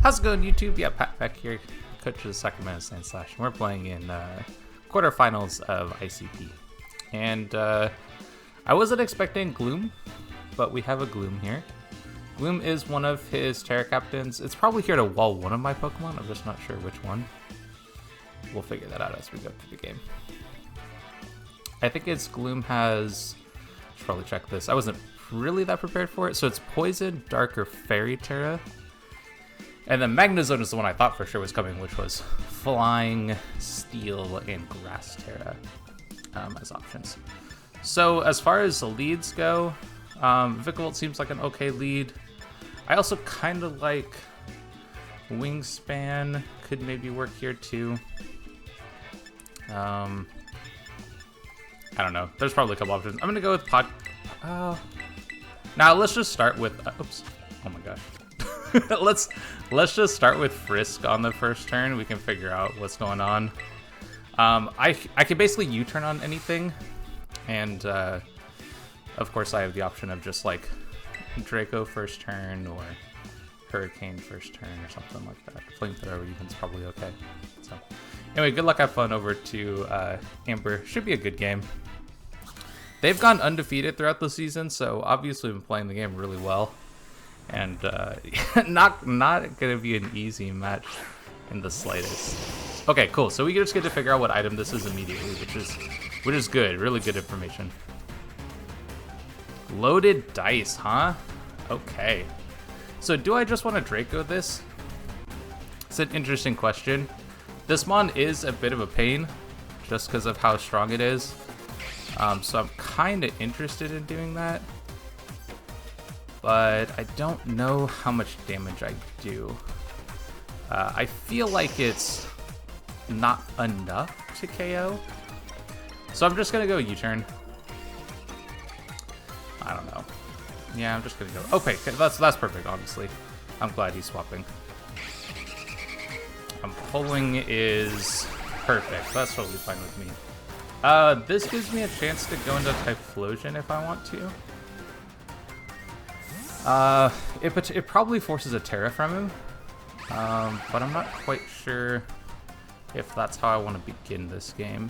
How's it going, YouTube? Yeah, Pat back here, coach of the Sacramento Sand Slash, and we're playing in quarterfinals of ICP. And I wasn't expecting Gloom, but we have a Gloom here. Gloom is one of his Terra Captains. It's probably here to wall one of my Pokemon. I'm just not sure which one. We'll figure that out as we go through the game. I think it's Gloom has... Should probably check this. I wasn't really that prepared for it. So it's Poison, Dark, or Fairy Terra. And then Magnezone is the one I thought for sure was coming, which was Flying, Steel, and Grass Terra as options. So as far as the leads go, Vikavolt seems like an okay lead. I also kind of like Wingspan, could maybe work here too. I don't know. There's probably a couple options. I'm gonna go with now let's just start with. Oops. Oh my gosh. let's just start with Frisk on the first turn. We can figure out what's going on. I can basically U-turn on anything, and of course I have the option of just like Draco first turn or Hurricane first turn or something like that. Flamethrower even's probably okay. So anyway, good luck, have fun over to Amber. Should be a good game. They've gone undefeated throughout the season, so obviously been playing the game really well. And not gonna be an easy match in the slightest. Okay, cool. So we just get to figure out what item this is immediately, which is good. Really good information. Loaded dice, huh? Okay. So do I just want to Draco this? It's an interesting question. This mon is a bit of a pain, just because of how strong it is. So I'm kind of interested in doing that. But I don't know how much damage I do. I feel like it's not enough to KO. So I'm just gonna go U-turn. I don't know. Yeah, I'm just gonna go. Okay, that's perfect, honestly. I'm glad he's swapping. Pulling is perfect. That's totally fine with me. This gives me a chance to go into Typhlosion if I want to. It probably forces a Terra from him, but I'm not quite sure if that's how I want to begin this game.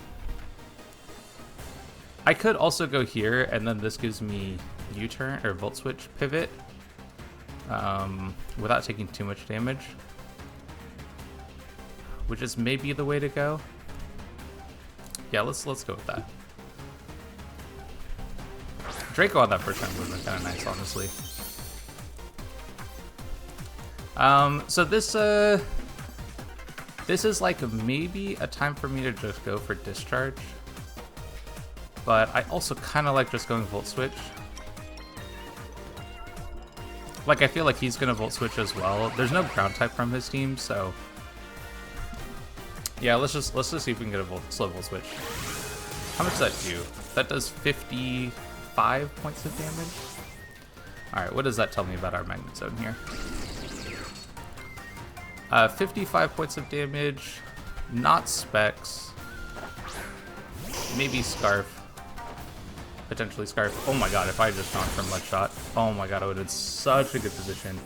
I could also go here, and then this gives me U-turn or Volt Switch pivot without taking too much damage, which is maybe the way to go. Yeah, let's go with that. Draco on that first turn would have been kind of nice, honestly. So this is like maybe a time for me to just go for Discharge, but I also kind of like just going Volt Switch. Like, I feel like he's gonna Volt Switch as well. There's no ground type from his team, so yeah, let's just see if we can get a slow Volt Switch. How much does that do? That does 55 points of damage. All right, what does that tell me about our Magnezone here? 55 points of damage, not Specs, maybe Scarf, potentially Scarf. Oh my god, if I had just gone for Mud Shot, oh my god, I would have been such a good position.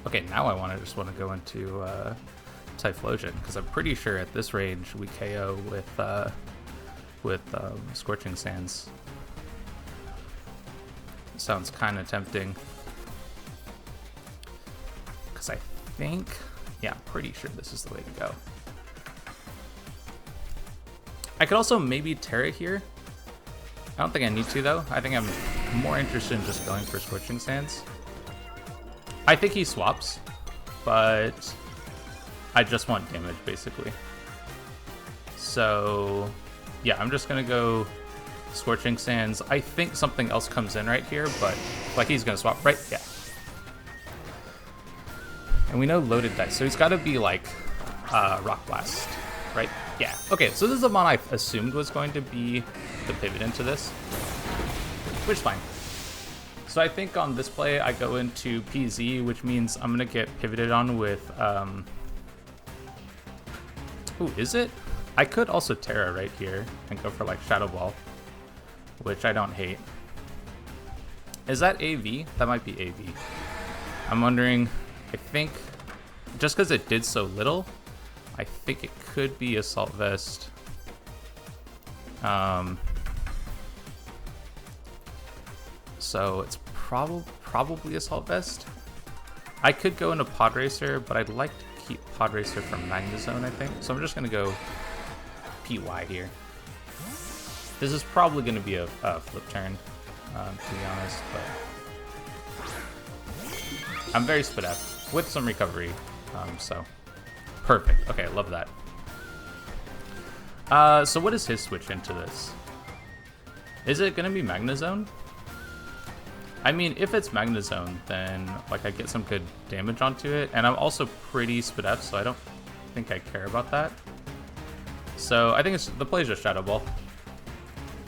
Okay, now I just want to go into Typhlosion, because I'm pretty sure at this range we KO with Scorching Sands. Sounds kind of tempting. I think, yeah, I'm pretty sure this is the way to go. I could also maybe Terra here. I don't think I need to, though. I think I'm more interested in just going for Scorching Sands. I think he swaps, but I just want damage, basically. So, yeah, I'm just going to go Scorching Sands. I think something else comes in right here, but, like, he's going to swap, right? Yeah. And we know loaded dice, so he's got to be like Rock Blast, right? Yeah. Okay, so this is the mon I assumed was going to be the pivot into this, which is fine. So I think on this play I go into PZ, which means I'm gonna get pivoted on with. Ooh, is it? I could also Terra right here and go for like Shadow Ball, which I don't hate. Is that AV? That might be AV. I'm wondering, I think, just because it did so little, I think it could be Assault Vest. So it's probably Assault Vest. I could go into Pod Racer, but I'd like to keep Pod Racer from Magnezone, I think. So I'm just going to go PY here. This is probably going to be a flip turn, to be honest, but I'm very sped up with some recovery, so perfect. Okay, love that. So what is his switch into this? Is it going to be Magnezone? I mean, if it's Magnezone, then like I get some good damage onto it, and I'm also pretty sped up, so I don't think I care about that. So I think the play is just Shadow Ball.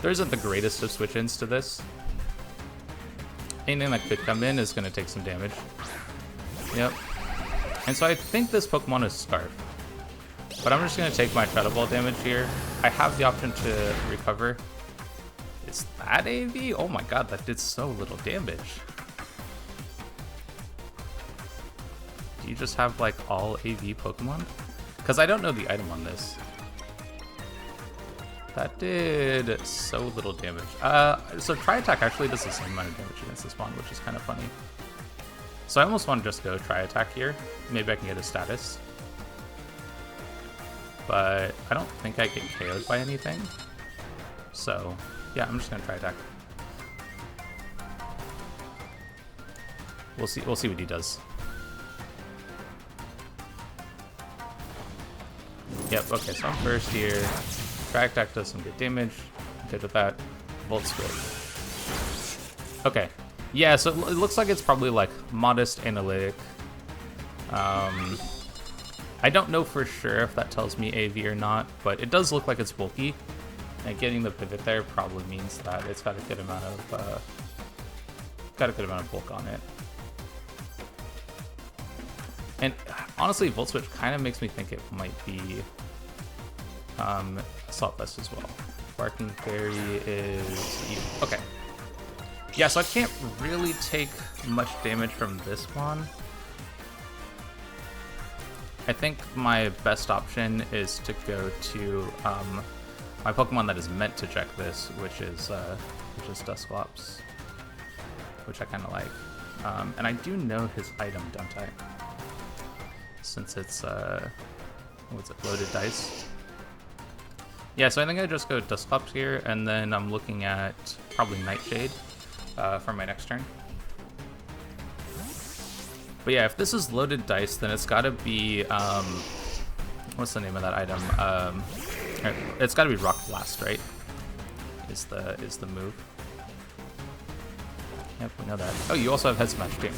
There isn't the greatest of switch-ins to this. Anything that could come in is going to take some damage. Yep. And so I think this Pokemon is Scarf. But I'm just going to take my Shadow Ball damage here. I have the option to recover. Is that AV? Oh my god, that did so little damage. Do you just have like all AV Pokemon? Because I don't know the item on this. That did so little damage. So Tri-Attack actually does the same amount of damage against this one, which is kind of funny. So I almost want to just go Tri-Attack here. Maybe I can get a status. But I don't think I get KO'd by anything. So yeah, I'm just gonna Tri-Attack. We'll see what he does. Yep, okay, so I'm first here. Tri-Attack does some good damage. Good with that. Volt Switch. Okay. Yeah, so it looks like it's probably like modest analytic. I don't know for sure if that tells me AV or not, but it does look like it's bulky. And getting the pivot there probably means that it's got a good amount of bulk on it. And honestly, Volt Switch kind of makes me think it might be Assault Vest as well. Barking Fairy is... okay. Yeah, so I can't really take much damage from this one. I think my best option is to go to my Pokemon that is meant to check this, which is Dusclops, which I kind of like. And I do know his item, don't I? Since it's what's it, Loaded Dice. Yeah, so I think I just go Dusclops here, and then I'm looking at probably Nightshade for my next turn. But yeah, if this is Loaded Dice, then it's got to be what's the name of that item? It's got to be Rock Blast, right? Is the move? Yep, we know that. Oh, you also have Head Smash too.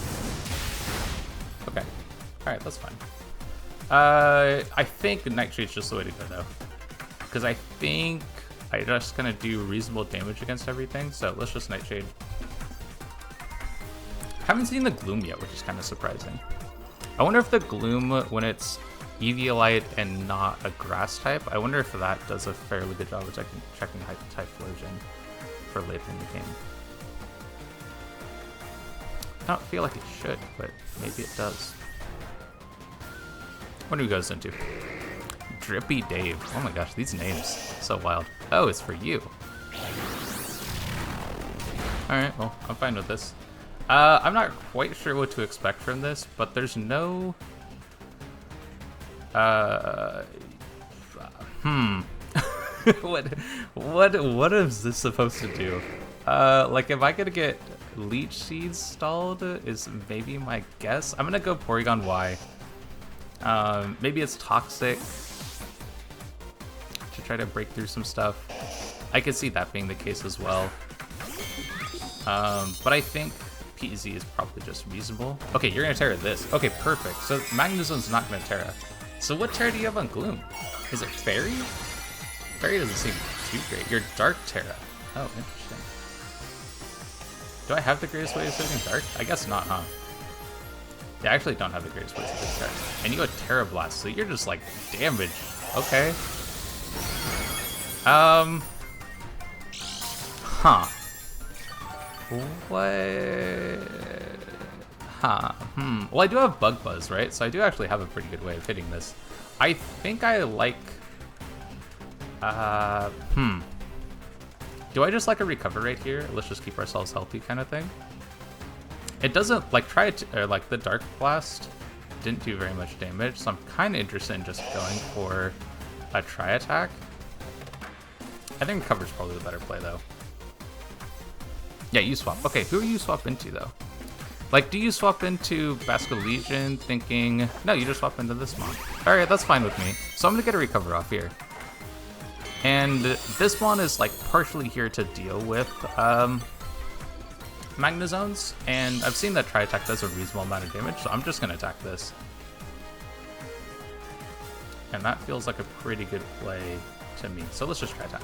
Okay, all right, that's fine. I think Nightshade's just the way to go though, because I think I'm just gonna do reasonable damage against everything. So let's just Nightshade. Haven't seen the Gloom yet, which is kind of surprising. I wonder if the Gloom, when it's Eviolite and not a grass type, I wonder if that does a fairly good job of checking Typhlosion for later in the game. I don't feel like it should, but maybe it does. What do he goes into? Drippy Dave. Oh my gosh, these names, so wild. Oh, it's for you. Alright, well, I'm fine with this. I'm not quite sure what to expect from this, but there's no... What is this supposed to do? Like, am I gonna get Leech Seeds stalled is maybe my guess. I'm gonna go Porygon-Y. Maybe it's Toxic to try to break through some stuff. I could see that being the case as well. But I think PZ is probably just reasonable. Okay, you're gonna Terra this. Okay, perfect. So Magnezone's not gonna Terra. So what Terra do you have on Gloom? Is it Fairy? Fairy doesn't seem too great. You're Dark Terra. Oh, interesting. Do I have the greatest way of saving Dark? I guess not, huh? Yeah, I actually don't have the greatest way of saving Dark. And you go Terra Blast, so you're just like damage. Okay. Huh. What? Huh. Well, I do have Bug Buzz, right? So I do actually have a pretty good way of hitting this. I think I like... Do I just like a recover right here? Let's just keep ourselves healthy kind of thing. It doesn't, like, like the Dark Blast didn't do very much damage, so I'm kind of interested in just going for a Tri-Attack. I think recover's probably the better play, though. Yeah, you swap. Okay, who are you swap into, though? Like, do you swap into Basculegion thinking... No, you just swap into this mon. Alright, that's fine with me. So I'm gonna get a recover off here. And this mon is, like, partially here to deal with, Magnazones, and I've seen that Tri-Attack does a reasonable amount of damage, so I'm just gonna attack this. And that feels like a pretty good play to me, so let's just Tri-Attack.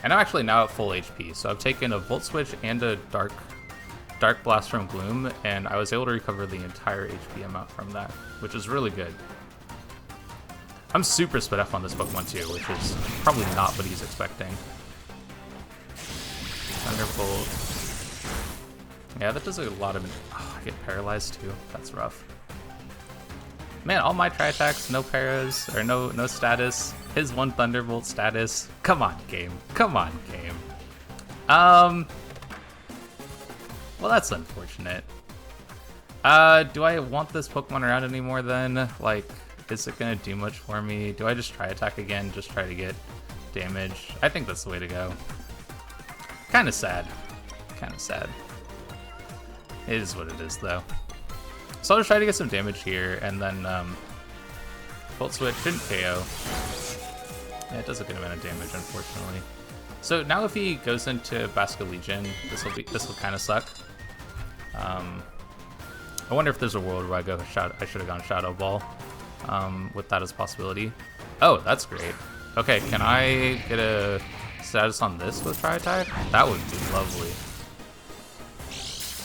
And I'm actually now at full HP, so I've taken a Volt Switch and a Dark Blast from Gloom, and I was able to recover the entire HP amount from that, which is really good. I'm super sped up on this Pokemon too, which is probably not what he's expecting. Thunderbolt. Yeah, that does a lot of... Oh, I get paralyzed too. That's rough. Man, all my Tri-Attacks, no paras, or no status. His one Thunderbolt status. Come on, game. Come on, game. Well, that's unfortunate. Do I want this Pokemon around anymore then? Like, is it gonna do much for me? Do I just Tri-Attack again, just try to get damage? I think that's the way to go. Kinda sad. Kinda sad. It is what it is, though. So I'll just try to get some damage here, and then Volt Switch shouldn't KO. Yeah, it does a good amount of damage, unfortunately. So now if he goes into Basculegion, this will kind of suck. I wonder if there's a world where I should have gone Shadow Ball with that as a possibility. Oh, that's great. Okay, can I get a status on this with Tri-Attack? That would be lovely.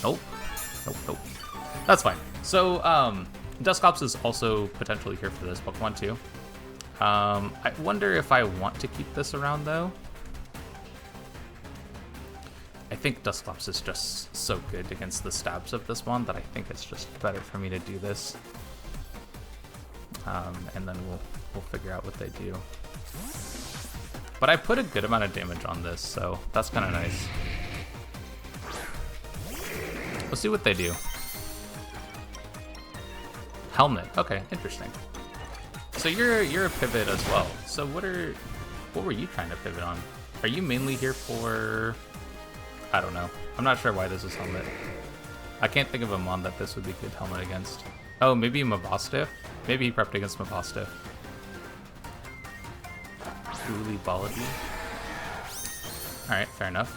Nope. Nope. That's fine. So, Dusclops is also potentially here for this Pokemon too. I wonder if I want to keep this around though. I think Dusclops is just so good against the stabs of this one that I think it's just better for me to do this. And then we'll figure out what they do. But I put a good amount of damage on this, so that's kind of nice. Let's see what they do. Helmet. Okay, interesting. So you're a pivot as well. So what were you trying to pivot on? Are you mainly here for... I don't know. I'm not sure why this is helmet. I can't think of a mon that this would be good helmet against. Oh, maybe Mabosstiff? Maybe he prepped against Mabosstiff. Truly Ballady. Alright, fair enough.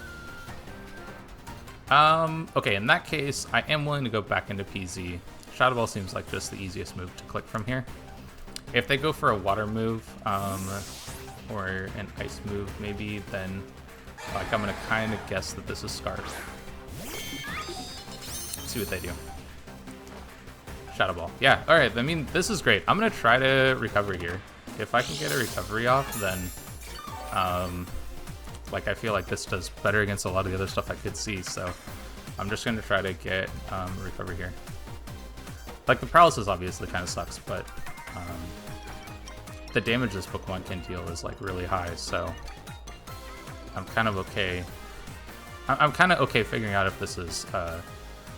Okay, in that case, I am willing to go back into PZ. Shadow Ball seems like just the easiest move to click from here. If they go for a water move, or an ice move maybe, then like I'm gonna kind of guess that this is Scarf. Let's see what they do. Shadow Ball. Yeah, alright, I mean, this is great. I'm gonna try to recover here. If I can get a recovery off, then, like, I feel like this does better against a lot of the other stuff I could see, so I'm just gonna try to get recovery here. Like, the paralysis obviously kind of sucks, but the damage this Pokemon can deal is, like, really high, so I'm kind of okay. I'm kind of okay figuring out if this is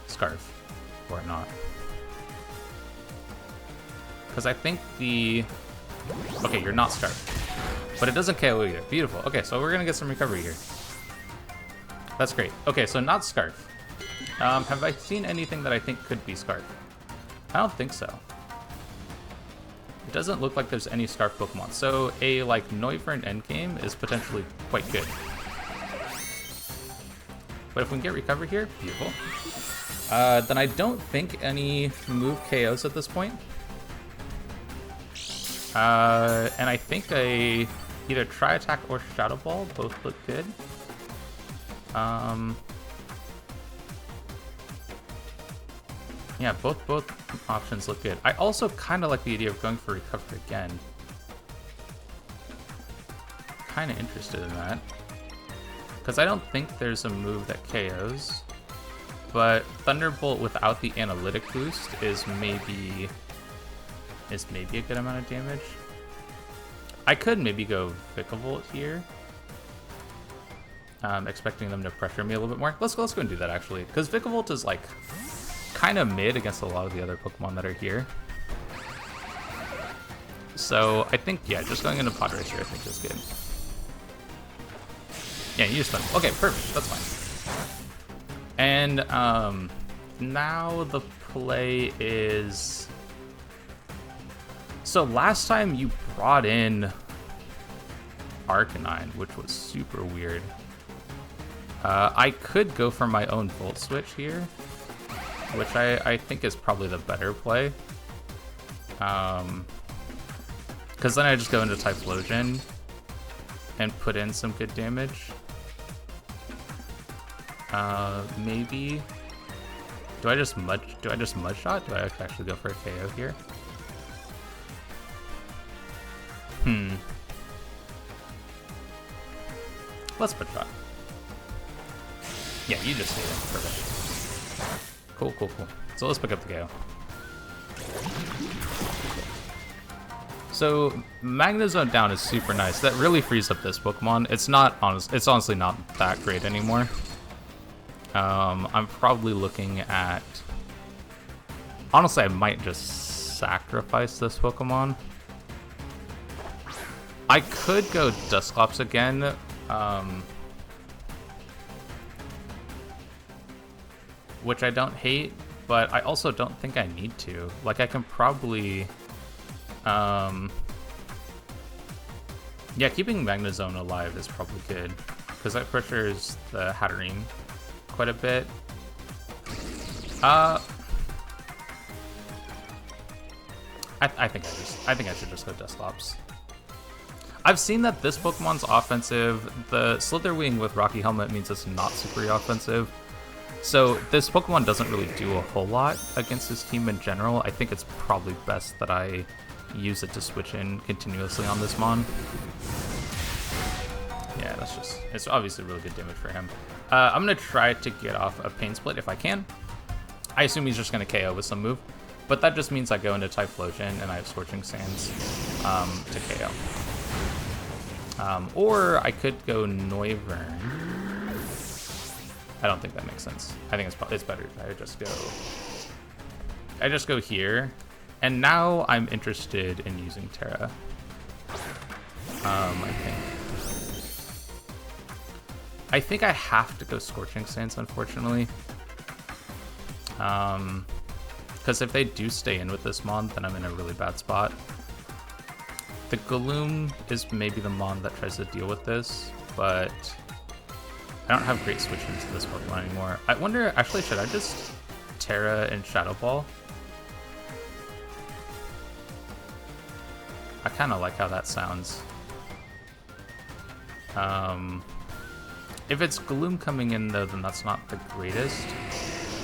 Scarf or not. Because I think the... Okay, you're not Scarf. But it doesn't KO either. Beautiful. Okay, so we're going to get some recovery here. That's great. Okay, so not Scarf. Have I seen anything that I think could be Scarf? I don't think so. It doesn't look like there's any Scarf Pokemon. So a, like, Noivern endgame is potentially quite good. But if we can get recovery here, beautiful. Then I don't think any move KOs at this point. And I think either Tri-Attack or Shadow Ball both look good. Yeah, both options look good. I also kind of like the idea of going for recovery again. Kind of interested in that. Because I don't think there's a move that KOs. But Thunderbolt without the analytic boost is maybe a good amount of damage. I could maybe go Vikavolt here. Expecting them to pressure me a little bit more. Let's go and do that actually. Because Vikavolt is like kind of mid against a lot of the other Pokemon that are here. So I think, yeah, just going into Pod Race here I think is good. Yeah, you just Thunder. Okay, perfect. That's fine. And now the play is... So last time you brought in Arcanine, which was super weird. I could go for my own Volt Switch here, which I think is probably the better play. Because then I just go into Typhlosion and put in some good damage. Maybe. Do I just mud shot? Do I actually go for a KO here? Let's mud shot. Yeah, you just stay there. Perfect. Cool. So let's pick up the KO. So Magnezone down is super nice. That really frees up this Pokemon. It's honestly not that great anymore. I'm probably looking at... Honestly, I might just sacrifice this Pokemon. I could go Dusclops again. Which I don't hate, but I also don't think I need to. Like, I can probably... Yeah, keeping Magnezone alive is probably good, because that pressures the Hatterene quite a bit. I think I should just go Dusclops. I've seen that this Pokemon's offensive. The Slitherwing with Rocky Helmet means it's not super offensive. So this Pokemon doesn't really do a whole lot against his team in general. I think it's probably best that I use it to switch in continuously on this Mon. Yeah, it's obviously really good damage for him. I'm going to try to get off a Pain Split if I can. I assume he's just going to KO with some move, but that just means I go into Typhlosion and I have Scorching Sands to KO. Or I could go Noivern. I don't think that makes sense. I think it's better if I just go here. And now I'm interested in using Terra. I think I have to go Scorching Sands, unfortunately. Because if they do stay in with this Mon, then I'm in a really bad spot. The Gloom is maybe the Mon that tries to deal with this, but I don't have great switch into this Pokemon anymore. I wonder, actually, should I just Terra and Shadow Ball? I kind of like how that sounds. If it's Gloom coming in, though, then that's not the greatest.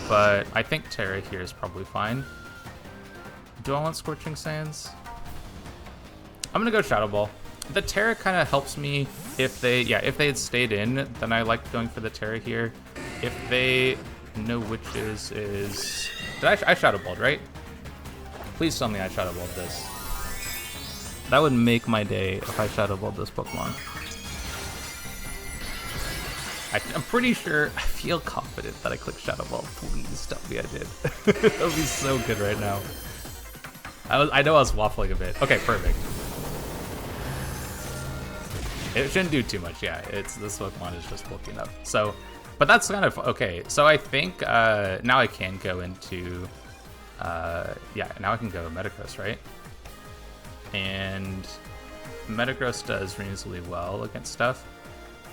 But I think Terra here is probably fine. Do I want Scorching Sands? I'm going to go Shadow Ball. The Terra kind of helps me if they had stayed in, then I like going for the Terra here. If they know Witches is... I Shadow Balled, right? Please tell me I Shadow Balled this. That would make my day if I Shadow Balled this Pokemon. I'm pretty sure, I feel confident that I clicked Shadow Ball. Please tell me I did. That would be so good right now. I know I was waffling a bit. Okay, perfect. It shouldn't do too much, yeah. This Pokemon is just bulking up. So, but that's kind of okay. So I think now I can go into, now I can go Metagross, right? And Metagross does reasonably well against stuff.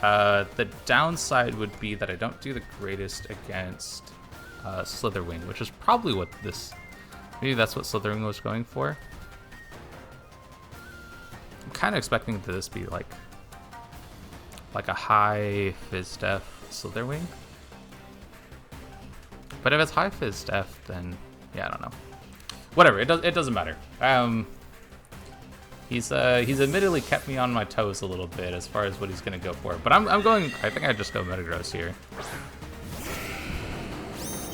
The downside would be that I don't do the greatest against Slitherwing, which is probably what maybe that's what Slitherwing was going for. I'm kind of expecting this to be like a high Fizz Def Slitherwing. But if it's high Fizz Def, then yeah, I don't know. Whatever, it doesn't matter. He's admittedly kept me on my toes a little bit as far as what he's gonna go for. But I'm going, I think I just go Metagross here.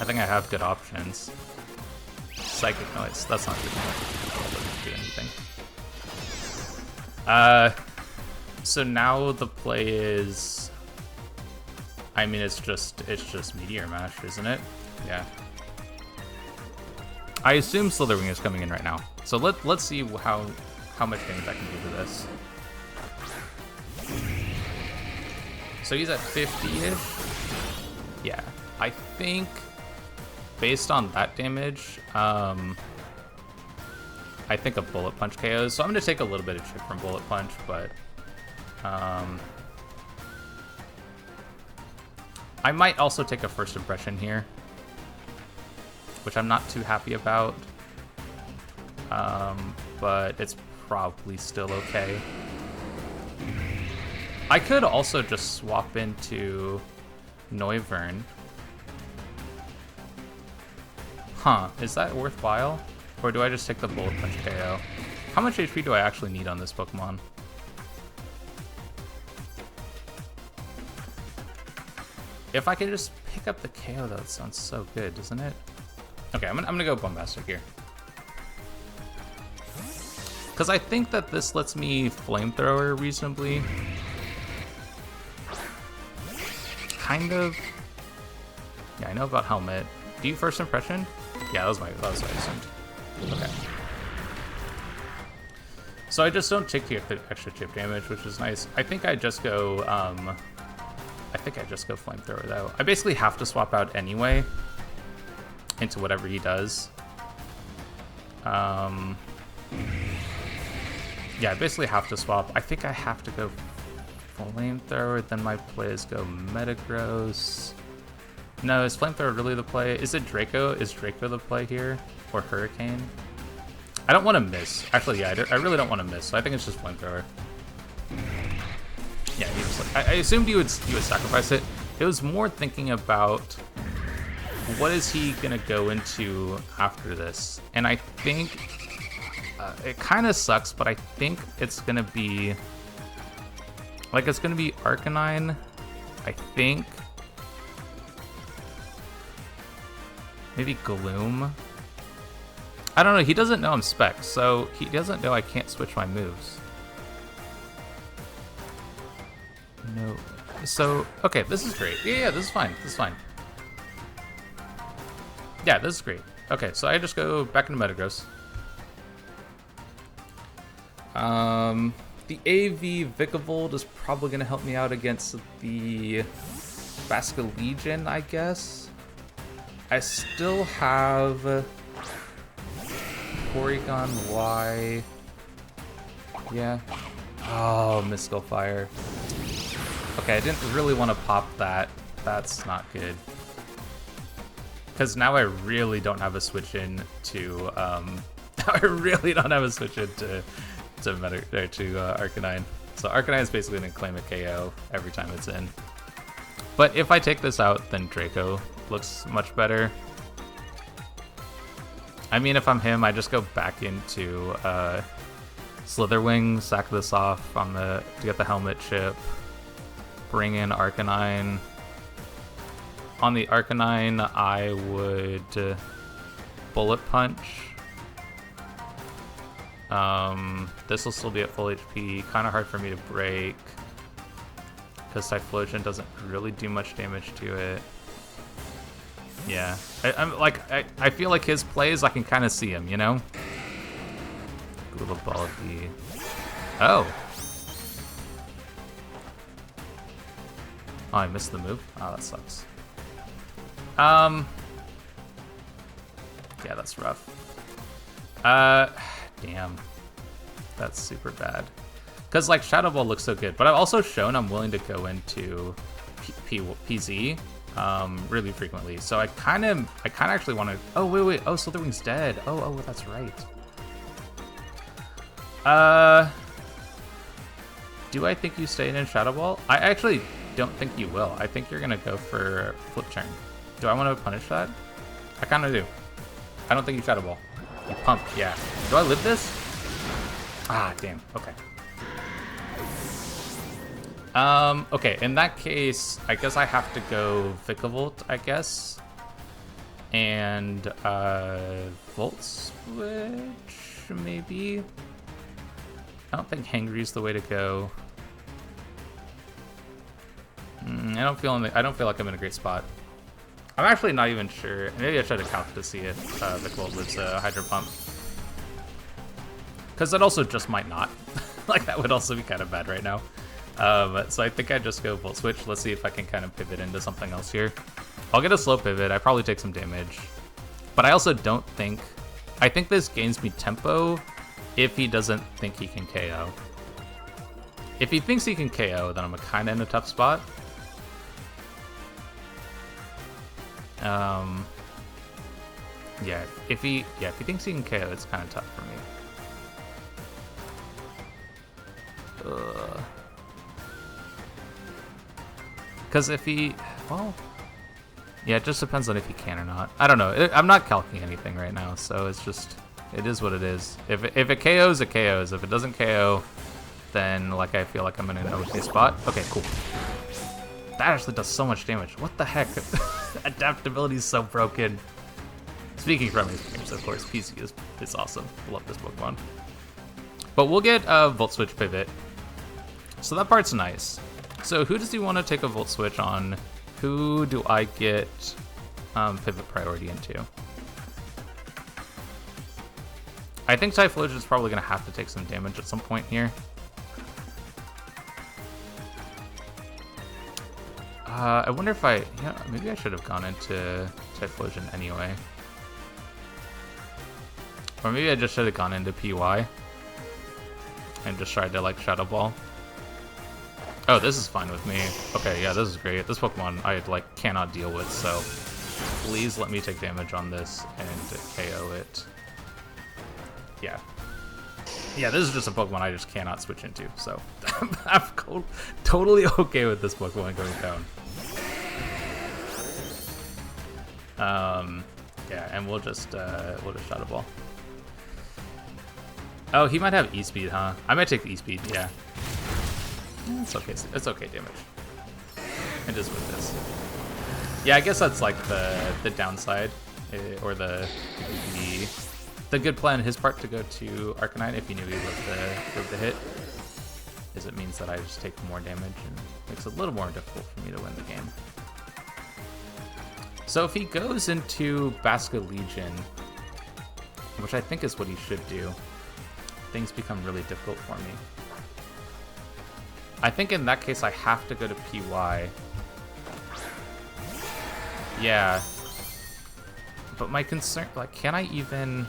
I think I have good options. Psychic Noise, that's not good enough. That doesn't do anything. So now the play is, I mean, it's just Meteor Mash, isn't it? Yeah. I assume Slitherwing is coming in right now. So let's see how much damage I can do to this. So he's at 50-ish. Yeah, I think based on that damage, I think a Bullet Punch KOs. So I'm gonna take a little bit of chip from Bullet Punch, but I might also take a First Impression here, which I'm not too happy about, but it's probably still okay. I could also just swap into Noivern. Huh, is that worthwhile? Or do I just take the Bullet Punch KO? How much HP do I actually need on this Pokemon? If I could just pick up the KO, that sounds so good, doesn't it? Okay, I'm gonna go Boombastic here. Because I think that this lets me Flamethrower reasonably. Kind of. Yeah, I know about Helmet. Do you First Impression? Yeah, that was what I assumed. Okay. So I just don't take the extra chip damage, which is nice. I think I just go Flamethrower though. I basically have to swap out anyway into whatever he does. Yeah, I basically have to swap. I think I have to go Flamethrower, then my plays go Metagross. No, is Flamethrower really the play? Is it Draco? Is Draco the play here? Or Hurricane? I don't want to miss. Actually, yeah, I really don't want to miss, so I think it's just Flamethrower. Yeah, he was like, I assumed you would sacrifice it. It was more thinking about what is he gonna go into after this, and I think it kind of sucks, but I think it's gonna be like it's gonna be Arcanine. I think maybe Gloom. I don't know. He doesn't know I'm Spec, so he doesn't know I can't switch my moves. No. So, okay, this is great. Yeah, this is fine. This is fine. Yeah, this is great. Okay, so I just go back into Metagross. The AV Vikavolt is probably going to help me out against the Basculegion, I guess. I still have Porygon-Y. Yeah. Oh, Mystical Fire. Okay, I didn't really want to pop that. That's not good. Because now I really don't have a switch in to Arcanine. So Arcanine is basically gonna claim a KO every time it's in. But if I take this out, then Draco looks much better. I mean, if I'm him, I just go back into Slitherwing, sack this off to get the Helmet chip. Bring in Arcanine. On the Arcanine, I would Bullet Punch. This will still be at full HP. Kind of hard for me to break because Typhlosion doesn't really do much damage to it. Yeah, I feel like his plays, I can kind of see him, you know? Little Baldy. Oh. Oh, I missed the move. Oh, that sucks. Yeah, that's rough. Damn. That's super bad. Because, like, Shadow Ball looks so good, but I've also shown I'm willing to go into PZ really frequently. So I kind of actually want to... Oh, wait. Oh, Slitherwing's dead. Oh, that's right. Do I think you stay in Shadow Ball? I actually don't think you will. I think you're going to go for Flip Turn. Do I want to punish that? I kind of do. I don't think you Shadow Ball. You pump, yeah. Do I live this? Ah, damn. Okay. Okay, in that case, I guess I have to go Vikavolt, I guess. And, Volt Switch, maybe? I don't think Hangry's the way to go. I don't feel like I'm in a great spot. I'm actually not even sure. Maybe I should have calced to see if Vikavolt was a Hydro Pump. Because it also just might not. Like, that would also be kind of bad right now. So I think I just go Volt Switch. Let's see if I can kind of pivot into something else here. I'll get a slow pivot. I probably take some damage. But I also don't think... I think this gains me tempo if he doesn't think he can KO. If he thinks he can KO, then I'm kind of in a tough spot. Yeah, if he thinks he can KO, it's kind of tough for me. Because if he, well, yeah, it just depends on if he can or not. I don't know. I'm not calculating anything right now, so it's just, it is what it is. If it KOs, it KOs. If it doesn't KO, then like I feel like I'm in an okay spot. Okay, cool. That actually does so much damage. What the heck? Adaptability is so broken. Speaking from experience, of course, PC is awesome. I love this Pokemon. But we'll get a Volt Switch pivot. So that part's nice. So who does he want to take a Volt Switch on? Who do I get pivot priority into? I think Typhlosion is probably going to have to take some damage at some point here. I wonder if maybe I should have gone into Typhlosion anyway. Or maybe I just should have gone into PY and just tried to like Shadow Ball. Oh, this is fine with me. Okay, yeah, this is great. This Pokemon I like cannot deal with, so please let me take damage on this and KO it. Yeah. Yeah, this is just a Pokemon I just cannot switch into, so I'm totally okay with this Pokemon going down. Yeah, and we'll just Shadow Ball. Oh, he might have E-Speed, huh? I might take the E-Speed, yeah. It's okay. It's okay damage. It is what it is. Yeah, I guess that's like the downside, or the good plan on his part to go to Arcanine if he knew he lived the hit, is it means that I just take more damage and makes it a little more difficult for me to win the game. So if he goes into Basculegion, which I think is what he should do, things become really difficult for me. I think in that case I have to go to PY. Yeah. But my concern, like, can I even...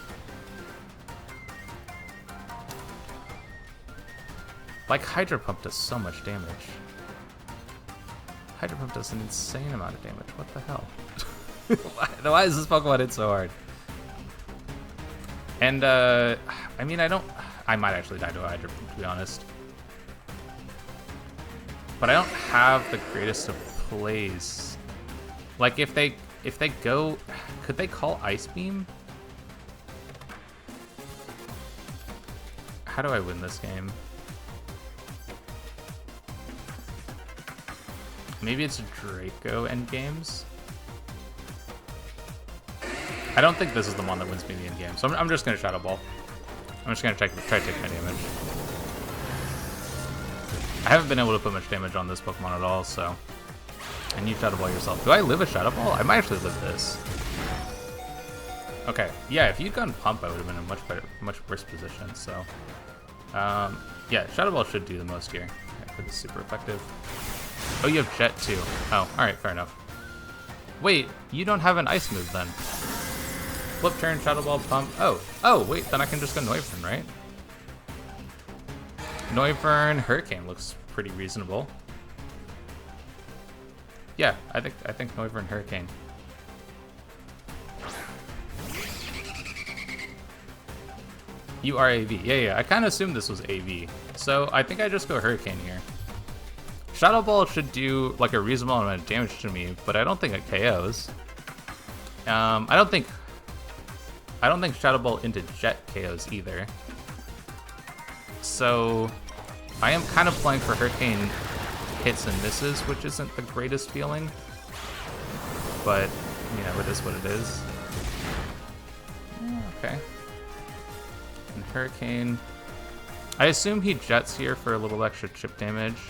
Like, Hydro Pump does so much damage. Hydro Pump does an insane amount of damage. What the hell? Why is this Pokemon hit so hard? And, I mean, I might actually die to a Hydro Pump, to be honest. But I don't have the greatest of plays. Like, if they go... Could they call Ice Beam? How do I win this game? Maybe it's Draco endgames? I don't think this is the one that wins me the endgame, so I'm just going to Shadow Ball. I'm just going to try to take my damage. I haven't been able to put much damage on this Pokemon at all, so... And you Shadow Ball yourself. Do I live a Shadow Ball? I might actually live this. Okay, yeah, if you'd gone Pump, I would have been in a much worse position, so... yeah, Shadow Ball should do the most here. Yeah, it's super effective. Oh, you have Jet too. Oh, alright, fair enough. Wait, you don't have an Ice move then. Flip turn, Shadow Ball, Pump. Oh, wait, then I can just go Noivern, right? Noivern, Hurricane looks pretty reasonable. Yeah, I think Noivern, Hurricane. You are AV. Yeah, I kind of assumed this was AV. So I think I just go Hurricane here. Shadow Ball should do like a reasonable amount of damage to me, but I don't think it KOs. I don't think Shadow Ball into Jet KOs either. So I am kind of playing for Hurricane hits and misses, which isn't the greatest feeling. But, you know, it is what it is. Okay. And Hurricane... I assume he jets here for a little extra chip damage.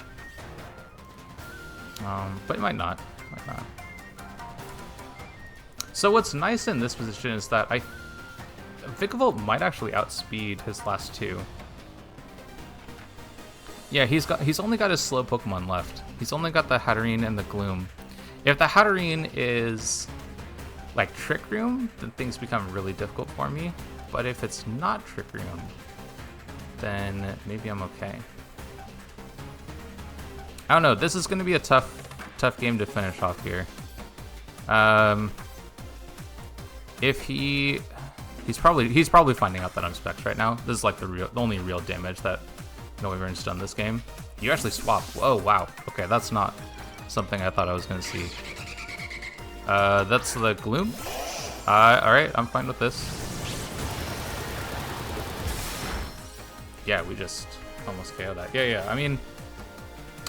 But he might not. Might not. So what's nice in this position is that Vikavolt might actually outspeed his last two. Yeah, he's only got his slow Pokemon left. He's only got the Hatterene and the Gloom. If the Hatterene is like Trick Room, then things become really difficult for me. But if it's not Trick Room, then maybe I'm okay. I don't know. This is going to be a tough game to finish off here. If he's probably finding out that I'm Specs right now. This is like the only real damage that Noivern's done this game. You actually swap. Oh wow. Okay, that's not something I thought I was going to see. That's the Gloom. All right, I'm fine with this. Yeah, we just almost KO that. Yeah. I mean,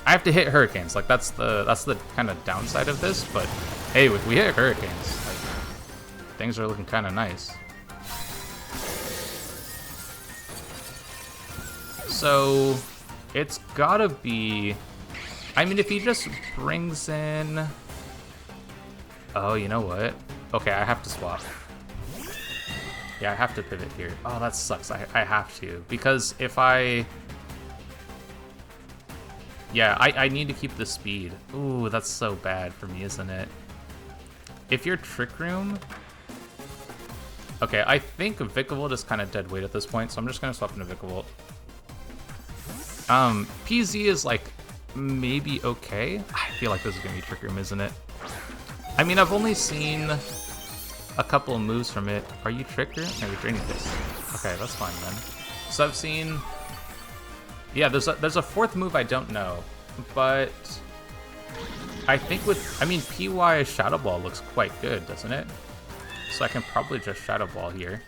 I have to hit Hurricanes. Like that's the kind of downside of this. But hey, if we hit Hurricanes, like, things are looking kind of nice. So it's gotta be. I mean, if he just brings in. Oh, you know what? Okay, I have to swap. Yeah, I have to pivot here. Oh, that sucks. I have to. Because if I... Yeah, I need to keep the speed. Ooh, that's so bad for me, isn't it? If you're Trick Room... Okay, I think Vikavolt is kind of dead weight at this point, so I'm just going to swap into Vikavolt. PZ is, like, maybe okay. I feel like this is going to be Trick Room, isn't it? I mean, I've only seen a couple of moves from it. Are you Trick Room? Maybe Draining Kiss. Okay, that's fine then. So I've seen... Yeah, there's a fourth move I don't know, but I think with... I mean, PY Shadow Ball looks quite good, doesn't it? So I can probably just Shadow Ball here.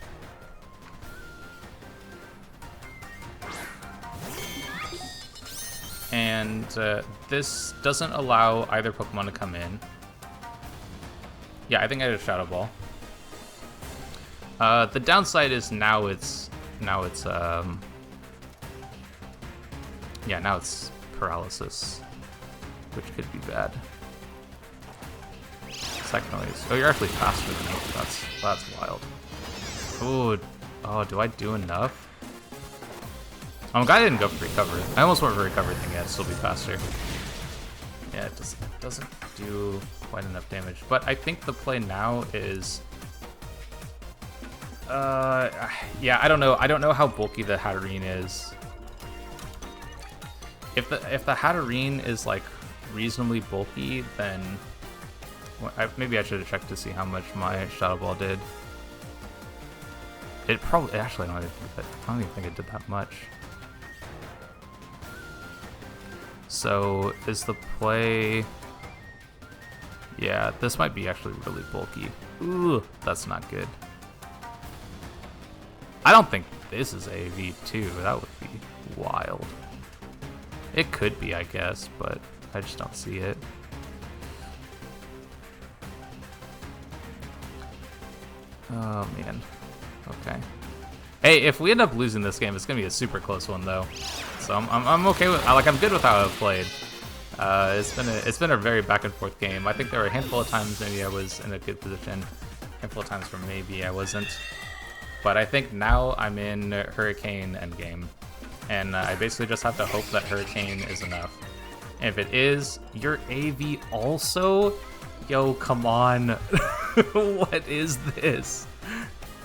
And this doesn't allow either Pokemon to come in. Yeah, I think I did Shadow Ball. The downside is now it's paralysis, which could be bad. Secondly, oh, you're actually faster than me. That's wild. Oh, do I do enough? I'm glad I didn't go for recover. I almost went for recover thinking I'd still be faster. Yeah, it doesn't do quite enough damage. But I think the play now is... yeah, I don't know. I don't know how bulky the Hatterene is. If the Hatterene is like reasonably bulky, then maybe I should have checked to see how much my Shadow Ball did. It probably actually I don't even think it did that much. So is the play? Yeah, this might be actually really bulky. Ooh, that's not good. I don't think this is AV2. That would be wild. It could be, I guess, but I just don't see it. Oh, man. Okay. Hey, if we end up losing this game, it's gonna be a super close one, though. So I'm okay with. I'm good with how I've played. It's been a very back and forth game. I think there were a handful of times maybe I was in a good position, a handful of times where maybe I wasn't. But I think now I'm in Hurricane endgame, and I basically just have to hope that Hurricane is enough. And if it is, your AV also? Yo, come on. What is this?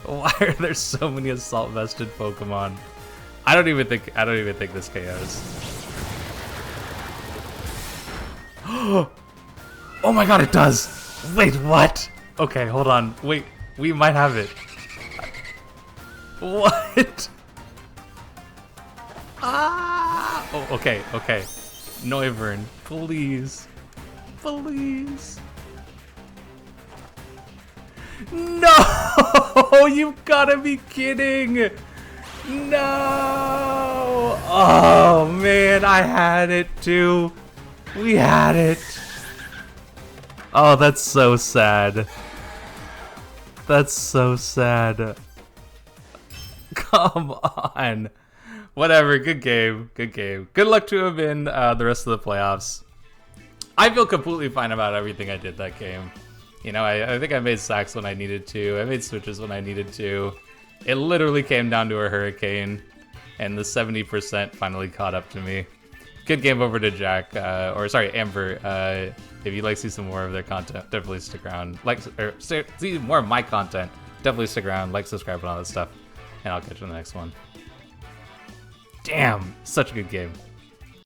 Why are there so many assault vested Pokemon? I don't even think this KOs. Oh my god, it does! Wait, what? Okay, hold on. Wait, we might have it. What? Ah! Oh, okay. Noivern, please. Please. No! You've gotta be kidding! No! Oh man, I had it too. We had it. Oh, that's so sad. That's so sad. Come on. Whatever, good game, good game. Good luck to him in the rest of the playoffs. I feel completely fine about everything I did that game. You know, I think I made sacks when I needed to. I made switches when I needed to. It literally came down to a hurricane, and the 70% finally caught up to me. Good game over to Jack, or sorry, Amber. If you'd like to see some more of their content, definitely stick around. See more of my content, definitely stick around, like, subscribe, and all that stuff. And I'll catch you in the next one. Damn, such a good game.